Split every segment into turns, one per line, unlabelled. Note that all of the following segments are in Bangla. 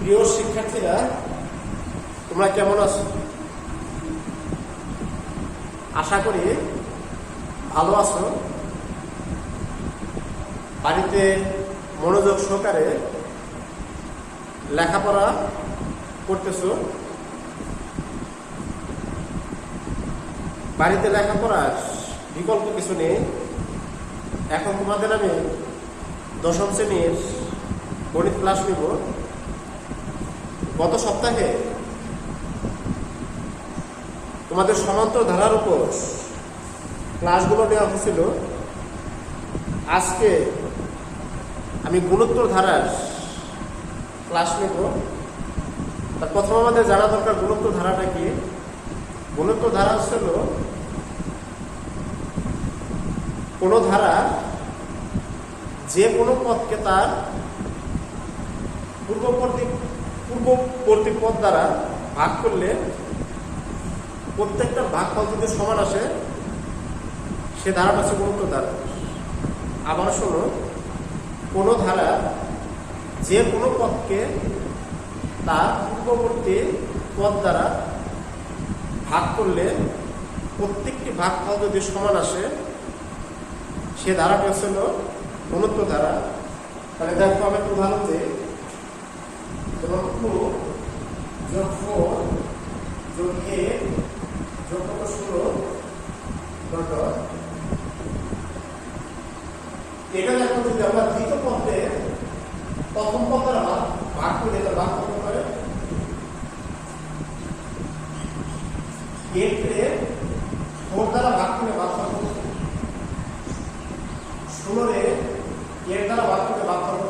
প্রিয় শিক্ষার্থীরা, তোমরা কেমন আছো? আশা করি ভালো আছো। বাড়িতে মনোযোগ সহকারে লেখাপড়া করতেছো। বাড়িতে লেখাপড়ার বিকল্প কিছু নেই। এখন তোমাদের আমি দশম শ্রেণীর গণিত ক্লাস নিব। গত সপ্তাহে তোমাদের সমান্তর ধারার উপর ক্লাসগুলো নেওয়া হয়েছিল। আজকে আমি গুণোত্তর ধারার ক্লাস নেব। তার প্রথম আমাদের জানা দরকার গুণোত্তর ধারাটা কি। গুণোত্তর ধারা হচ্ছিল কোনো ধারা যে কোনো পদকে তার পূর্ববর্তী পদ দ্বারা ভাগ করলে প্রত্যেকটা ভাগফল যদি সমান আসে সে ধারাটা হচ্ছে গুণোত্তর ধারা। আবার শোনো, কোনো ধারা যে কোনো পদকে তার পূর্ববর্তী পদ দ্বারা ভাগ করলে প্রত্যেকটি ভাগফল যদি সমান আসে সে ধারাটা হচ্ছে গুণোত্তর ধারা। তাহলে দেখো আমি একটু উদাহরণ দিই। যেমন 2 যোগ 4 যোগ 8 যোগ 16 ডট। এটা দেখো যদি আমরা দ্বিতীয় পদে প্রথম পদ দ্বারা ভাগ করে ভাগ করতে পারে 8 কে 4 দ্বারা ভাগ করে ভাগ করতে 16 রে 8 দ্বারা ভাগ করে ভাগ করতে।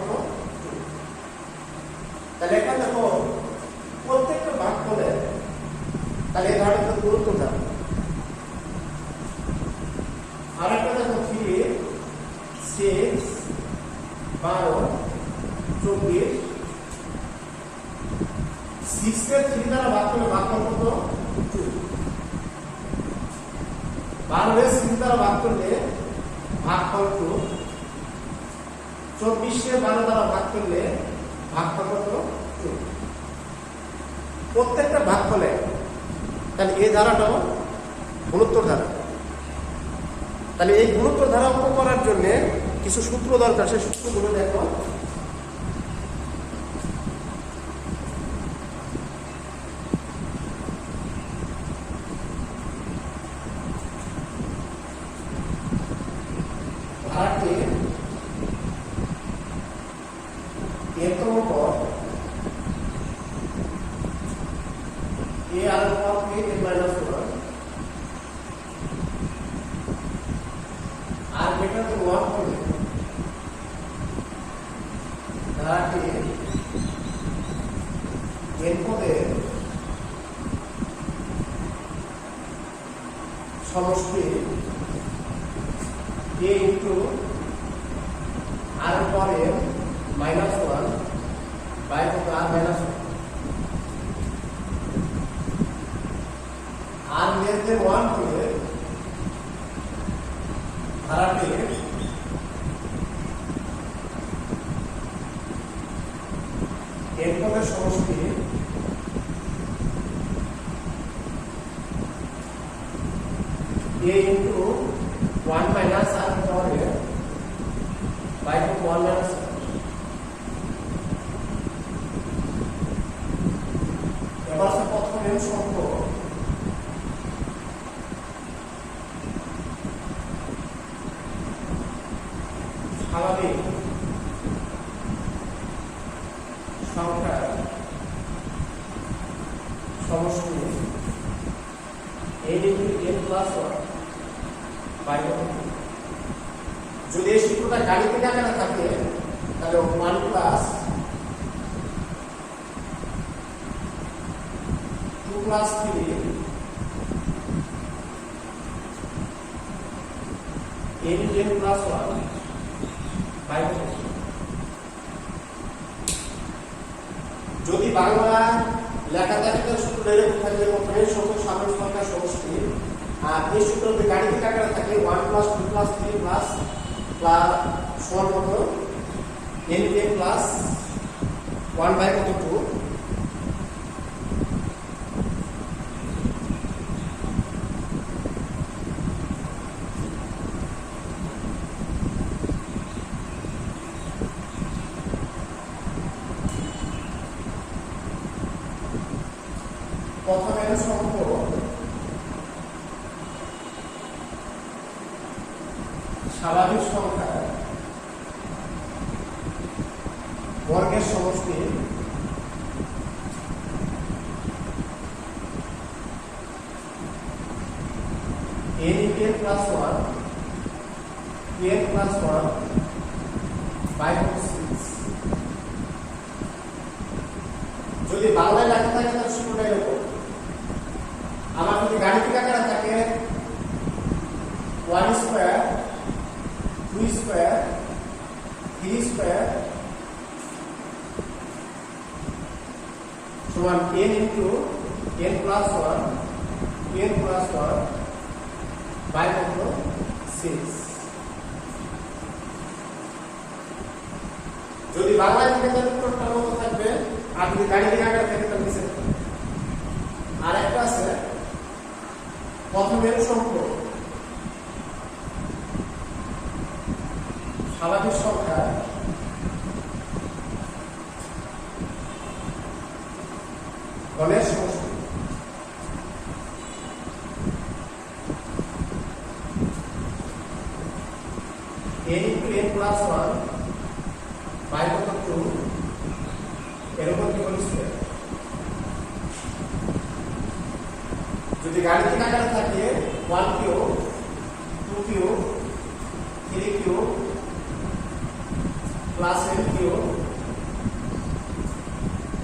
তাহলে এখানে দেখো প্রত্যেকটা ভাগ করে তাহলে এই ধারাটা গুরুত্ব ধারা। আর একটা দেখো 3 6 12 24 6 কে 3 দ্বারা ভাগ করে ভাগ করতে 2। 12 কে 6 দ্বারা ভাগ করলে ভাগফল 2। 24 কে 12 দ্বারা ভাগ করলে ভাগফল কত 2। প্রত্যেকটা ভাগফলে তাহলে এই ধারাটাও গুণোত্তর ধারা। তাহলে এই গুণোত্তর ধারা অঙ্কন করার জন্য কিছু সূত্র দরকার। সেই সূত্রগুলো দেখো। ধারাটি এতম পদ এ আর পদ কে এ মাইনাস 1 আর বেটা তো 1 হবে। ধারাটি এন পদের সমষ্টি a ইনটু আর পরে মাইনাস 1 বাই কত আর মাইনাস 1 আর লেস দেন 1 হলে ধারাটি এর পদের সমষ্টি a ইনটু 1 মাইনাস আর পরে বাই কত 1 মাইনাস। এবার আছে প্রথম নিয়ম সম্পর্ক। স্বাভাবিক সংখ্যার সমষ্টি a into n plus 1 by কত। যদি এই সূত্রটা গাণিতিক আকারে থাকে তাহলে 1 plus 2 plus 3 n plus 1 by কত। যদি বাংলা লেখা থাকে তাহলে সূত্র ডাইরেক্ট থাকবে প্রথমে সংখ্যক সাধারণ সংখ্যার সমষ্টি। আর এই সূত্র যদি গাণিতিক আকারে থাকে 1 প্লাস 2 প্লাস 3 প্লাস সমান কত n প্লাস 1 বাই কত 2 প্রথমের সংখ্য স্বাভাবিক সংখ্যা বর্গের সমষ্টি n plus 1 n plus 1 by 6 যদি বাংলায় লেখা থাকে তাহলে শুরুটাই এরকম আমার যদি গাণিতিক আকারে থাকে 1 স্কয়ার 2 স্কয়ার 3 স্কয়ার সমান n into n plus 1 n plus 1 by 6 যদি বাংলায় থেকে তাহলে উত্তরটা মতো থাকবে আর যদি গাণিতিক আকারে থাকে তাহলে নিচে আর একটা আছে প্রথমের সংখ্য স্বাভাবিক সংখ্যা গণের সমষ্টি n into n plus 1 by 2 এর উপর কি বলছে যদি গাণিতিক আকারে থাকে 1 cube 2 cube 3 cube plus n cube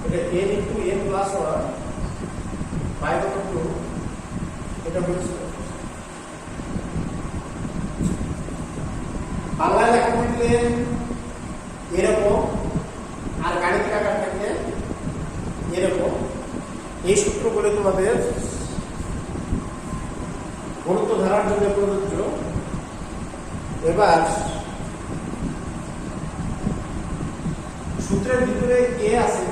এটা n into n plus 1 by 2 এটা বলছে বাংলা লেখা থাকলে এরকম আর গাণিতিক আকার থাকলে এরকম এই সূত্রগুলো তোমাদের গুরুত্ব ধারার জন্য প্রযোজ্য এবার সূত্রের ভিতরে এ আছে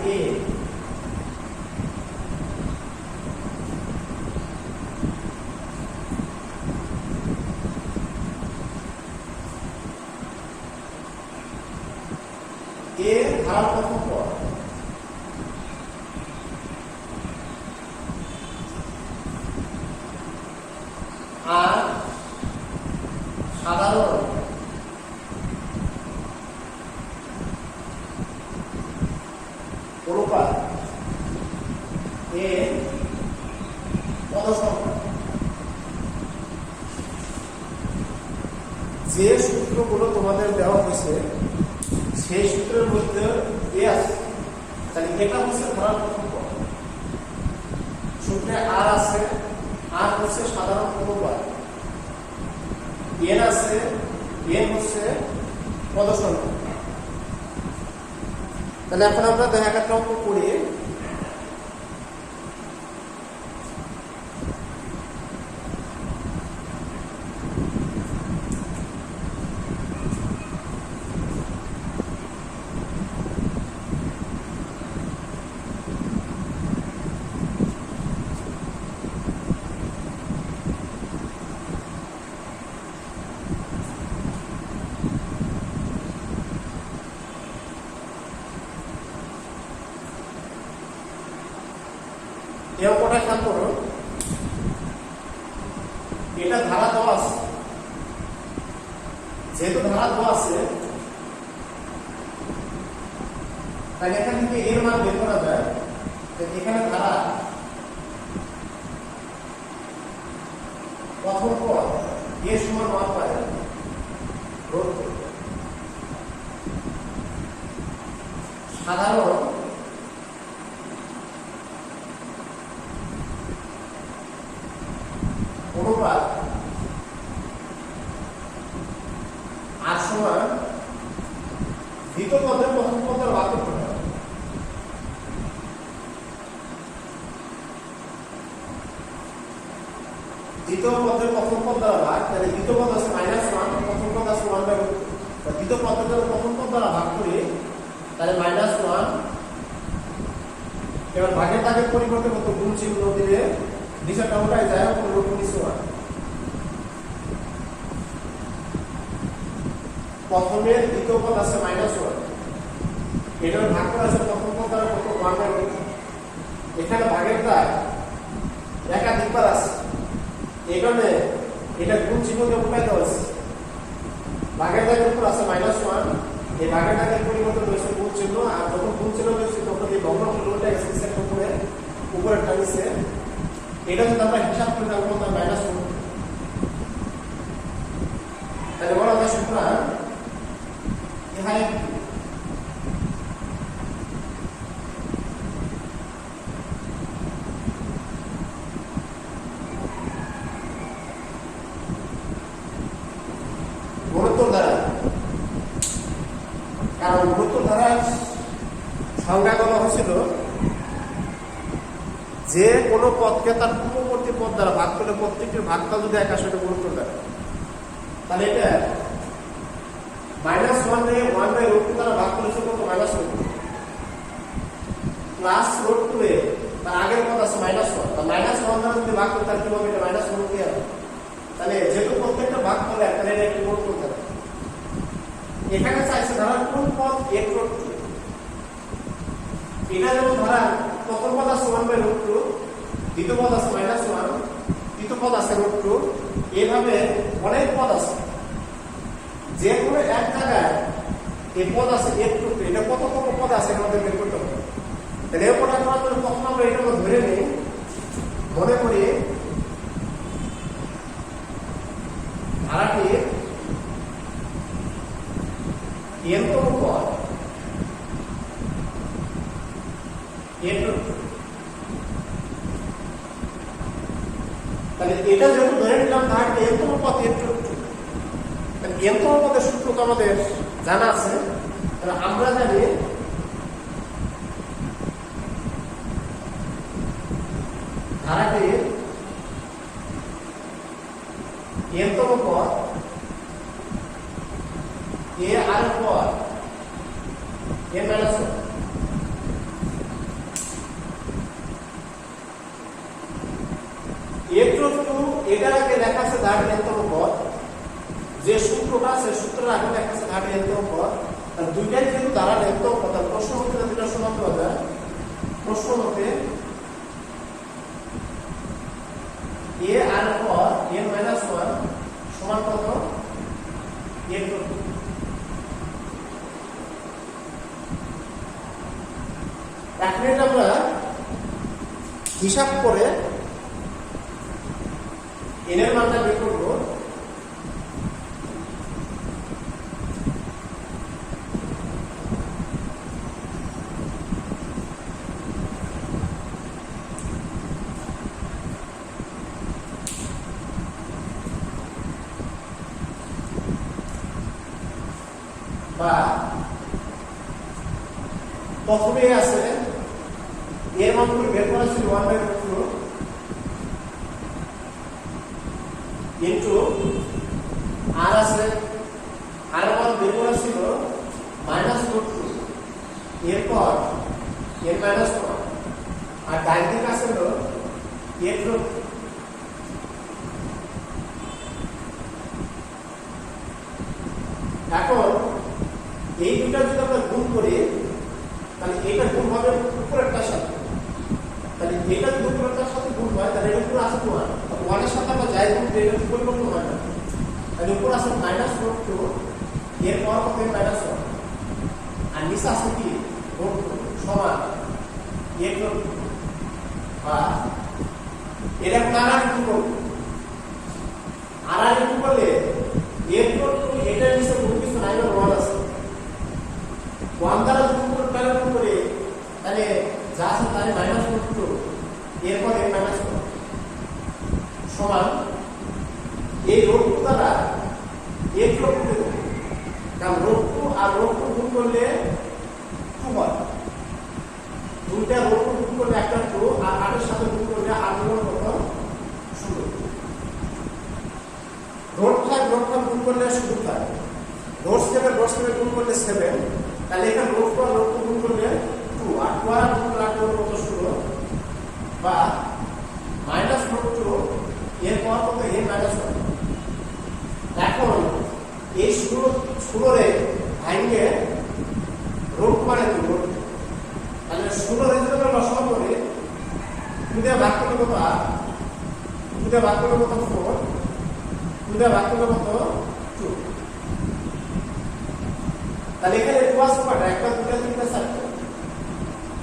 এ ধারার প্রথম পদ আর সাধারণ অনুপাত এর পদ সংখ্যা যে সূত্রগুলো তোমাদের দেওয়া হয়েছে সেই সূত্রের মধ্যে এ আছে তাহলে এটা হচ্ছে ধারার প্রথম পদ সূত্রে আর আছে আর হচ্ছে সাধারণ অনুপাত এন আছে এন হচ্ছে পদ সংখ্যা তাহলে এখন আমরা দেখা অঙ্ক করি এই অঙ্কটা খেয়াল করো এটা ধারা দেওয়া আছে যেহেতু ধারা দেওয়া আছে তাই এখান থেকে এর মান বের করা যায় এখানে ধারা প্রথম পদ এ সমান 1 পায় রোধ সাধারণ অনুপাত আর সমান দ্বিতীয় পদের প্রথম পদের ভাগ করতে হবে দ্বিতীয় পদের প্রথম পদ দ্বারা ভাগ তাহলে দ্বিতীয় পদ আছে -1 প্রথম পদ আছে 1/2 দ্বিতীয় পদের দ্বারা প্রথম পদ দ্বারা ভাগ করি তাহলে -1 এবার ভাগের দাগের পরিবর্তে কত গুণ চিহ্ন দিলে নিচেরটা উঠায় যায় কোনো রকম কিছু হয় প্রথমের দ্বিতীয় পদ আছে -1 এটার ভাগ করা আছে প্রথম পদ দ্বারা কত 1/2 এখানে ভাগের দাগ একাধিকবার আছে, এই কারণে এটা গুণ চিহ্ন দিয়ে উল্টাই দেওয়া আছে। ভাগের দাগের উপর আছে -1, এই ভাগের দাগের পরিবর্তন হয়েছে গুণ চিহ্ন, আর যখন গুণ চিহ্ন হয়েছে তখন এই ভগ্নাংশ উল্টে গেছে সেটা উপরে টানিছে। এটা যদি আমরা হিসাব করে দেবো তাহলে -1, তাহলে বলা যায় সুতরাং ইহাই গুণোত্তর দ্বারা, কারণ গুণোত্তর দ্বারা সংজ্ঞা বলা হয়েছিল যে কোনো পদকে তার পূর্ববর্তী পদ দ্বারা ভাগ করলে প্রত্যেকটির ভাগটা যদি এক আসে গুণোত্তর দ্বারা, তাহলে এটা -1 রে 1/√2 দ্বারা ভাগ করেছে কত -1 প্লাস √2 এ তার আগের পদ আছে -1, তা -1 দ্বারা যদি ভাগ করতে তাহলে কি হবে, এটা -1 দিয়ে হবে। তাহলে যেহেতু প্রত্যেকটা ভাগ করলে তাহলে এটা একটি গুণোত্তর দ্বারা। এখানে চাইছে ধরা কোন পদ x√2, এটা যেমন ধরা প্রথম পদ আছে 1/√2, দ্বিতীয় পদ আছে -1, তৃতীয় পদ আছে √2, এইভাবে অনেক পদ আছে। যে কোনো এক জায়গায় এই পদ আছে x√2, এটা কত কত পদ আছে আমাদের বের করতে হবে। তাহলে এই পদটা করার জন্য প্রথম আমরা এটা ধরে নিই, মনে করি ধারাটি n-তম পদ x√2, তাহলে এটা যেহেতু ধরে নিলাম ধারাটি n-তম পদ x√2, তাহলে n-তম পদের সূত্র তো আমাদের জানা আছে। তাহলে আমরা জানি ধারাটি n-তম পদ a আর পদ n-1, x√2 এটার আগে লেখা আছে ধারাটি n-তম পদ, যে সূত্রটা আছে সূত্রের আগে লেখা আছে ধারাটি n-তম পদ। তাহলে দুইটাই যেহেতু ধারা n-তম পদ, প্রশ্ন মতে দুইটা সমান করা যায়। প্রশ্ন মতে a আর পদ n-1 সমান কত, x√2। এখন এটা আমরা হিসাব করে n এর মানটা বের করব। বা প্রথমে আছে এর মানগুলো বের করা ছিল 1/√2 ইনটু আর আছে, আর মান বের করা ছিল -√2, এরপর n-1, আর ডান দিকে আছে হলো x√2। এখন এই দুটা যদি আমরা গুণ করি তাহলে এটা গুণ হবে উপরেরটার সাথে, তাহলে এটা যদি উপরেরটার সাথে গুণ হয় তাহলে এটা উপরে আছে 1, 1 এর সাথে আমরা যাই গুণ করি এটা পরিবর্তন হয় না, তাহলে উপরে আছে -√2, এরপর হবে -1, আর নিচে আছে কি √2 সমান x√2। বা এটা কারা কি করব, আর কি করলে x√2 এটা নিচে গুণ কিছু নাই, 1 আছে, 1 দ্বারা যদি গুণ করে তাহলে যা আছে তাই -√2, এরপর n-1 সমান এই √2 দ্বারা x√2, কারণ √2 আর √2 গুণ করলে 2 হয়, দুইটা √2 গুণ করলে একটা 2, আর 8 এর সাথে গুণ করলে 8 গুণ কত 16, √5 গুণ করলে শুধু তাই, √7 গুণ করলে 7, তাহলে এখানে √2 আর √2 গুণ করলে 2, আর 2 আর গুণ করলে 8 কত 16, বা -√2 এরপর কত n-1। এখন এই 16 রে ভাঙে √2 মানে 2, তাহলে 16 রে যদি আমরা লসাগু করি 2 দিয়ে ভাগ করলে কত 8, দিয়ে ভাগ করলে কত 4, 2 দিয়ে ভাগ করলে কত 2। তাহলে এখানে 2 আসবে কয়টা? 1 2 3 4 4টা।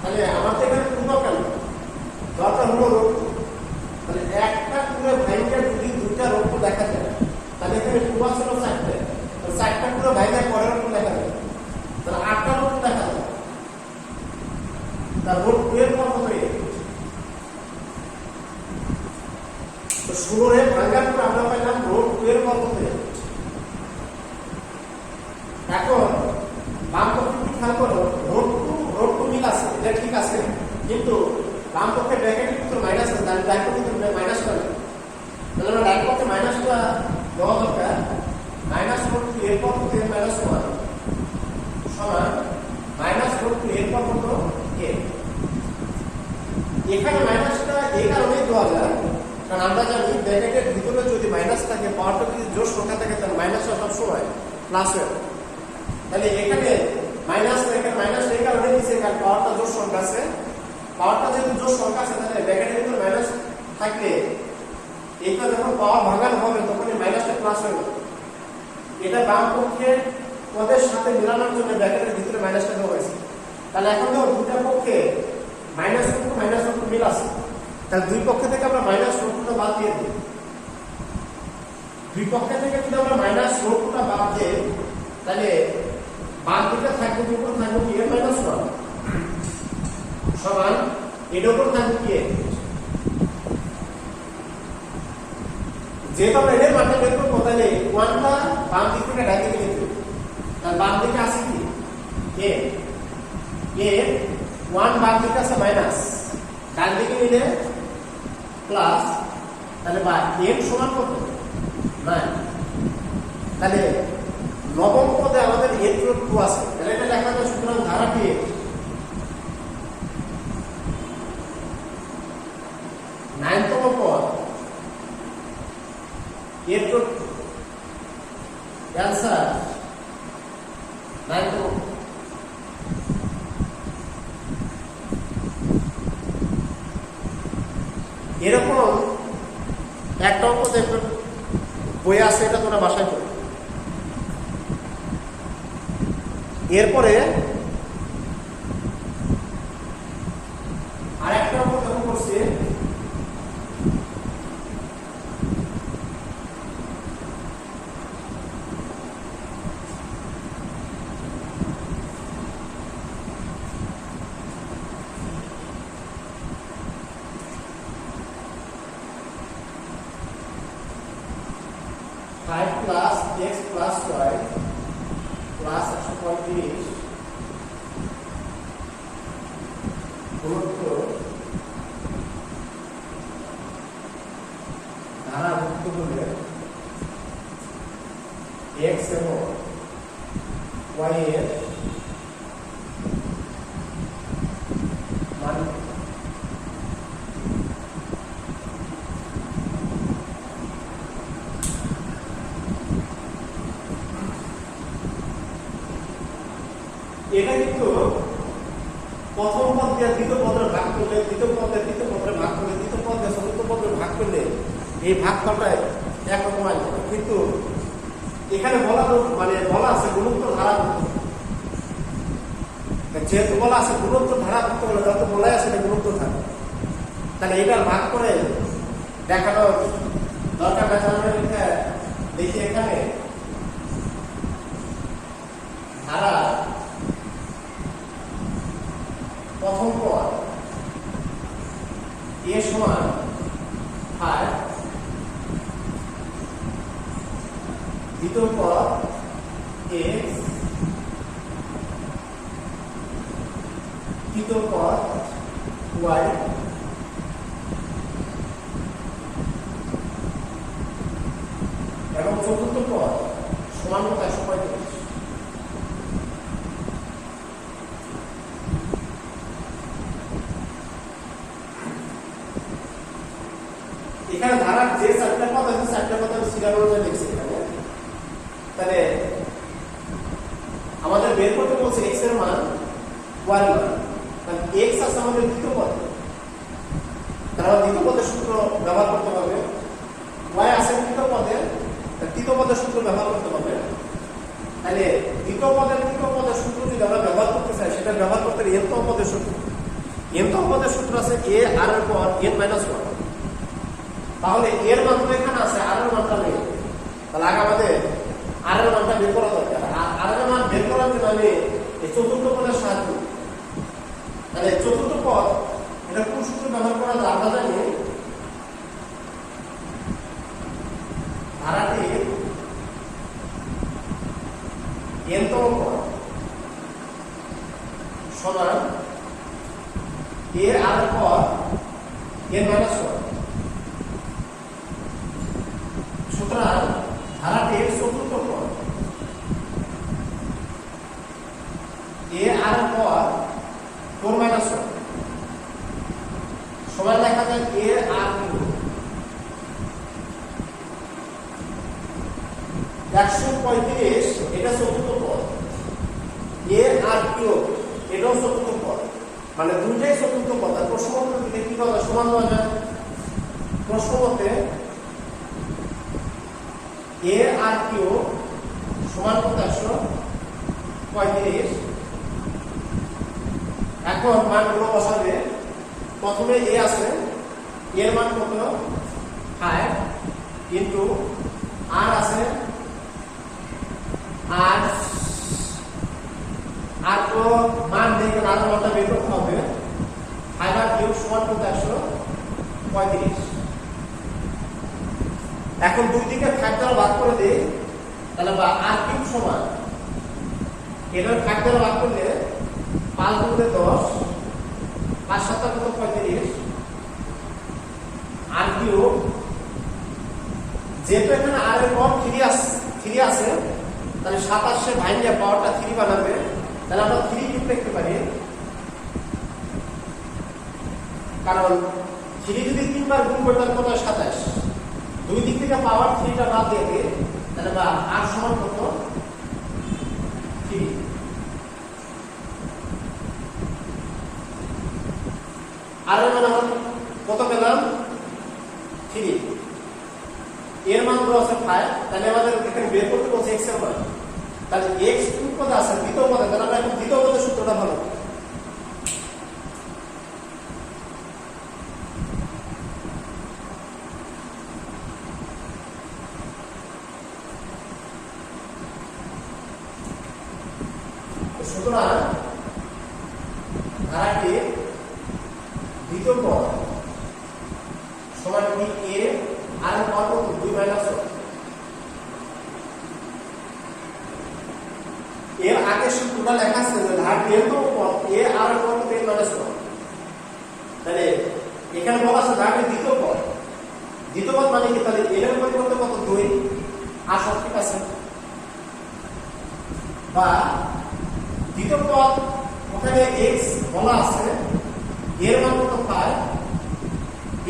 তাহলে আমার তো এখানে 2 দরকার, দরকার হলো রোগ। তাহলে একটা পুরো ভাইঙ্গা যদি দুইটা রোগ দেখা যায়, তাহলে এখানে 2 আসলে 4টা, তাহলে 4টা পুরো ভাইঙ্গা পরের রোগ দেখা যায়, তাহলে 8টা রোগ দেখা যায়। তার রোগ 2 এর পর কত? তো 16 এর ভাঙার পর আমরা পাইলাম রোড 2 এর পর কত? এখন বাম পক্ষে কি খেয়াল করো, রোড 2 মিল আছে, এটা ঠিক আছে, কিন্তু বাম পক্ষে ব্র্যাকেটের ভিতর মাইনাস আছে, তাহলে ডান পক্ষে মাইনাস করে, তাহলে আমরা ডান পক্ষে মাইনাসটা দেওয়া দরকার। মাইনাস রোড 2 এর পর কত? মাইনাস 1 সমান মাইনাস রোড 2 এর পর কত? a। এখানে মাইনাসটা এই কারণেই দেওয়া যায়, কারণ আমরা জানি ব্র্যাকেটের ভিতরে যদি মাইনাস থাকে, পাওয়ারটা যদি জোড় সংখ্যা থাকে, তাহলে মাইনাসটা সবসময় প্লাস হয়। তাহলে এখানে মাইনাস এই কারণে দিচ্ছে, কারণ পাওয়ারটা জোড় সংখ্যা আছে। পাওয়ারটা যেহেতু জোড় সংখ্যা আছে, তাহলে ব্র্যাকেটের ভিতরে মাইনাস থাকলে এইটা যখন পাওয়ার ভাঙানো হবে তখন এই মাইনাসটা প্লাস হয়ে যাবে। এটা বাম পক্ষের পদের সাথে মেলানোর জন্য ব্র্যাকেটের ভিতরে মাইনাসটা দেওয়া হয়েছে। তাহলে এখন দেখো দুইটা পক্ষে মাইনাস মিল আছে, তাহলে দুই পক্ষ থেকে আমরা মাইনাস রোডটা বাদ দিয়ে দিই। দুই পক্ষ থেকে যদি আমরা মাইনাস রোডটা বাদ দিই, তাহলে বাম দিকে থাকবে দুপুর থাকবে কি মাইনাস 1 সমান এর উপর থাকবে কি, যেহেতু আমরা এর মানটা বের করব, তাহলে 1টা বাম দিক থেকে ডান দিকে নিতে, তাহলে বাম দিকে আছে কি a, 1 বাম দিকে আছে মাইনাস, ডান দিকে নিলে প্লাস, তাহলে বা m সমান কত 9। তাহলে নবম পদে আমাদের n যোগ 2 আছে, তাহলে এটা লেখা যায় সুতরাং ধারাটি 9তম পদ n যোগ 2 অ্যানসার 9তম। এরকম একটা অঙ্ক দেখবেন বই আছে, এটা তোমরা বাসায় করো। এরপরে আরেকটা অঙ্ক দেখো করছি, x plus y plus 135 গুণিত ধারা মুক্ত হলে x এবং y এর মান এটা কিন্তু প্রথম পদ দিয়ে দ্বিতীয় পদে ভাগ করলে, দ্বিতীয় পদে তৃতীয় পদে ভাগ করলে, তৃতীয় পদে চতুর্থ পদে ভাগ করলে এই ভাগফলটাই একরকম আসবে। কিন্তু এখানে বলা আছে গুণোত্তর ধারাভুক্ত, যেহেতু বলা আছে গুণোত্তর ধারাভুক্ত হলে যত বলাই আছে এটা গুণোত্তর ধারা, তাহলে এবার ভাগ করে দেখানো দরকার না। আমরা দেখি এখানে ধারা প্রথম পদ a সমান 5, দ্বিতীয় পদ x, তৃতীয় পদ y, এবং চতুর্থ পদ সমান কত 135। এখানে ধারার যে 4টা পদ আছে 4টা পদ আমি সিরিয়াল অনুযায়ী লিখছি এখানে। তাহলে আমাদের বের করতে বলছে x এর মান y এর মান, তাহলে x আছে আমাদের দ্বিতীয় পদ, তাহলে দ্বিতীয় পদের সূত্র ব্যবহার করতে হবে y আছে তৃতীয় পদে, তৃতীয় পদের সূত্র ব্যবহার করতে হবে। তাহলে তৃতীয় পদের সূত্র যদি আমরা ব্যবহার করতে চাই, সেটা ব্যবহার করতে হবে nতম পদের সূত্র। nতম পদের সূত্র আছে a r এর পর n - 1। তাহলে এর মান তো এখানে আছে, r এর মানটা নেই। তাহলে আগে আমাদের r এর মানটা বের করা দরকার। r এর মান বের করার জন্য আমি এই চতুর্থ পদের সাহায্য নিই। তাহলে চতুর্থ পদ এটা কোন সূত্র ব্যবহার করা যায়? আমরা জানি ধারাটি nতম পদ সমান a r এর পর n - 1। সুতরাং ধারাটির চতুর্থ পদ a r এর পর 4 - 1 সমান লেখা যায় a r কিউব। 135 এটা চতুর্থ পদ, a r কিউব এটাও চতুর্থ পদ, মানে দুইটাই চতুর্থ পদ। আর প্রশ্ন মতে দিলে কি হবে? সমান দেওয়া যায়। প্রশ্ন মতে a r কিউব সমান কত? 135। এখন মানগুলো বসাবে। প্রথমে a আছে, এর মান কত? 5 ইনটু r আছে, আর তো মান দেখে আর মানটা বের করতে হবে। 5 আর কিউব সমান কত? 135। এখন দুই দিকে 5 দ্বারা ভাগ করে দেই, তাহলে r কিউব সমান এটার 5 দ্বারা ভাগ করলে 5 গুণে 10, 5 7 কত? 35। r কিউব যেহেতু এখানে r এর পর 3 আছে, তাহলে 27 ভাঙিয়ে পাওয়ারটা 3 বানাবে। তাহলে আমরা 3 কিউব লিখতে পারি, কারণ 3 যদি 3 বার গুণ করি তাহলে কত? 27। দুই দিক থেকে পাওয়ার 3টা বাদ দিয়ে দিই, তাহলে r সমান কত? 3। আর এর মান আমরা কত পেলাম? 3। এর মান তো আছে 5, তাহলে আমাদের এখানে বের করতে বলছে x এর মান। তাহলে x কোন পদে আছে? দ্বিতীয় পদে। তাহলে আমরা এখন দ্বিতীয় পদের সূত্রটা ভালো। সুতরাং ধারাটি দ্বিতীয় পদ সমান কি? a আর এর পর কত? 2 - 1। এর আগে সূত্রটা লেখা আছে যে ধারাটি nতম পদ a আর এর পর কত? n - 1। তাহলে এখানে বলা আছে ধারাটি দ্বিতীয় পদ। দ্বিতীয় পদ মানে কি? তাহলে n এর পরিবর্তে কত? 2। আর সব ঠিক আছে। বা দ্বিতীয় পদ ওখানে x বলা আছে, এর মান কত? 5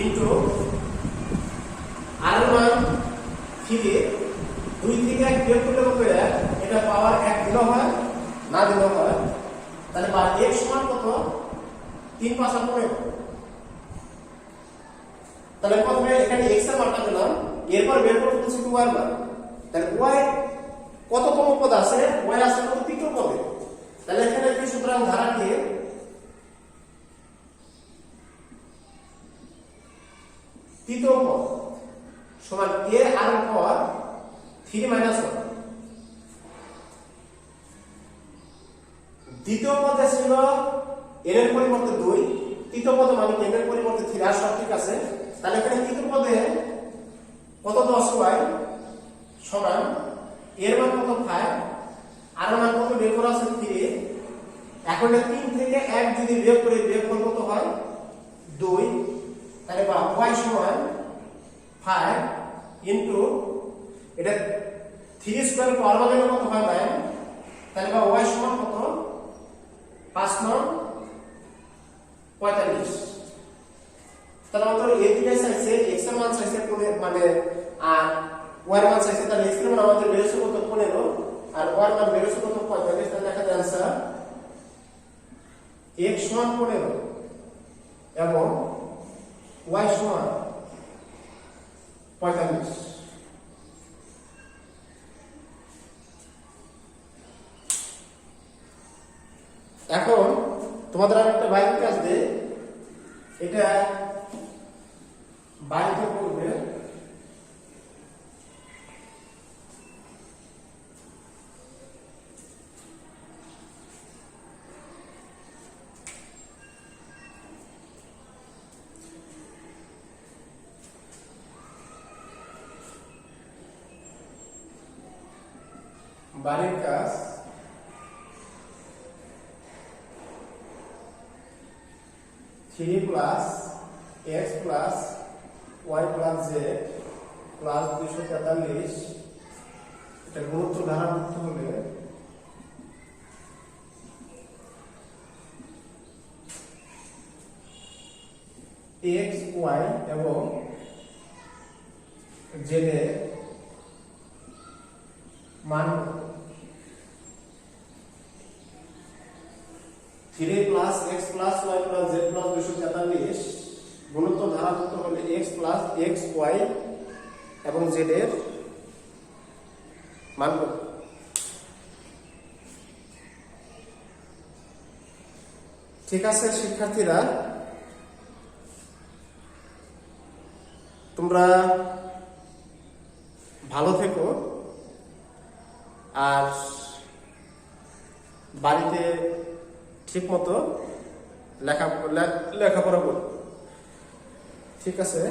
ইনটু আর এর মান 3। 2 থেকে 1 বিয়োগ করলে কত? 1। এটা পাওয়ার 1 দিলেও হয়, না দিলেও হয়। তাহলে x সমান কত? 3 5 আর 15। তাহলে প্রথমে এখানে x এর মানটা দিলাম, এরপর বের করতে বলছি y এর মান। তাহলে y কততম পদ আছে? y আছে কত? তৃতীয় পদে। তাহলে এখানে কি? সুতরাং ধারাটি তৃতীয় পদ সমান a আর এর পর 3 - 1। দ্বিতীয় পদে ছিল n এর পরিবর্তে 2, তৃতীয় পদে মানে n এর পরিবর্তে 3। আর সব ঠিক আছে। তাহলে এখানে তৃতীয় পদে কত? 10y সমান এর মান কত? 5, আর এর মান কত? বের করা আছে 3। এখন 3 থেকে 1 যদি বিয়োগ করি, বিয়োগফল কত হয়? 2। তাহলে y সমান 5 ইনটু এটা 3 স্কয়ার পাওয়ার মানে কত হয়? 9। তাহলে y সমান কত? 5 9 45। তাহলে আমাদের এই দুটাই চাইছে, x এর মান চাইছে মানে আর y এর মান চাইছে। তাহলে x এর মান আমাদের বেরোছে কত? 15 আর y এর মান বেরোছে কত? 45। তাহলে দেখা যায় आंसर x সমান 15 এবং y সমান 45। এখন তোমাদের আমি একটা বাইরের কাজ দিই, এটা বাড়িতে করবে বাড়ির কাজ 3 plus x plus y plus z plus 243, এটা গুণোত্তর ধারা করতে হলে x y এবং z এর মান 3 plus x plus y plus z plus 243 গুণোত্তর ধারা করতে হলে x প্লাস x y এবং z এর মান কত? ঠিক আছে শিক্ষার্থীরা, তোমরা ভালো থেকো আর বাড়িতে ঠিক মতো লেখাপড়া করো। ঠিক আছে।